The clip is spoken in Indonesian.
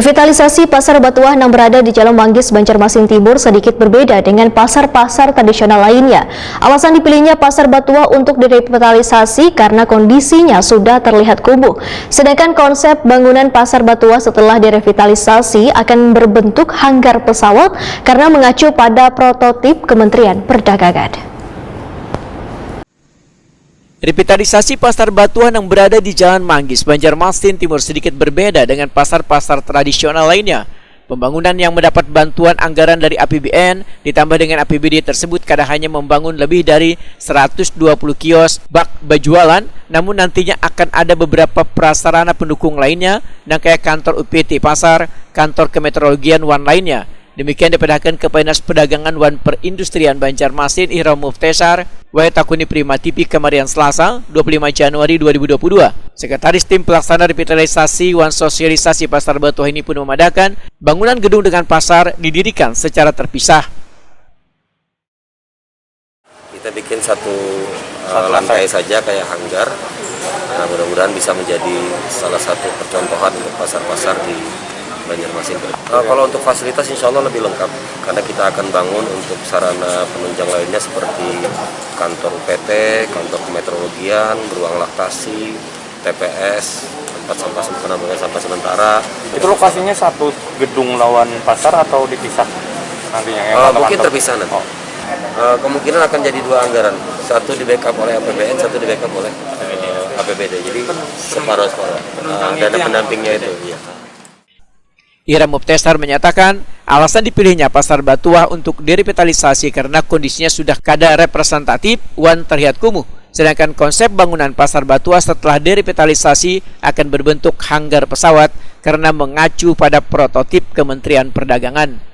Revitalisasi Pasar Batuah yang berada di Jalan Manggis, Banjarmasin Timur sedikit berbeda dengan pasar-pasar tradisional lainnya. Alasan dipilihnya Pasar Batuah untuk direvitalisasi karena kondisinya sudah terlihat kumuh. Sedangkan konsep bangunan Pasar Batuah setelah direvitalisasi akan berbentuk hanggar pesawat karena mengacu pada prototip Kementerian Perdagangan. Revitalisasi Pasar Batuah yang berada di Jalan Manggis, Banjarmasin Timur sedikit berbeda dengan pasar-pasar tradisional lainnya. Pembangunan yang mendapat bantuan anggaran dari APBN ditambah dengan APBD tersebut kadang hanya membangun lebih dari 120 kios bak berjualan, namun nantinya akan ada beberapa prasarana pendukung lainnya yang kayak kantor UPT Pasar, kantor kemeteorologian wan lainnya. Demikian diperlihatkan Kepala Dinas Perdagangan wan Perindustrian Banjarmasin Ihram Muftesar Takuni Prima TV kemarin Selasa 25 Januari 2022. Sekretaris Tim Pelaksana Revitalisasi wan Sosialisasi Pasar Batuah ini pun memadakan bangunan gedung dengan pasar didirikan secara terpisah. Kita bikin satu lantai saja kayak hanggar. Nah, mudah-mudahan bisa menjadi salah satu percontohan untuk pasar-pasar di Banjarmasin. Kalau untuk fasilitas insya Allah lebih lengkap karena kita akan bangun untuk sarana penunjang lainnya seperti kantor UPT, kantor kemeteorologian, beruang laktasi, TPS, tempat sampah sementara. Itu lokasinya satu gedung lawan pasar atau dipisah nantinya? Mungkin terpisah nanti. Kemungkinan akan jadi dua anggaran, satu di backup oleh APBN, satu di backup oleh APBD. Jadi separuh-separuh. Dana pendampingnya itu. Ya. Ihram Muftesar menyatakan alasan dipilihnya Pasar Batuah untuk direvitalisasi karena kondisinya sudah kada representatif wan terlihat kumuh. Sedangkan konsep bangunan Pasar Batuah setelah direvitalisasi akan berbentuk hanggar pesawat karena mengacu pada prototip Kementerian Perdagangan.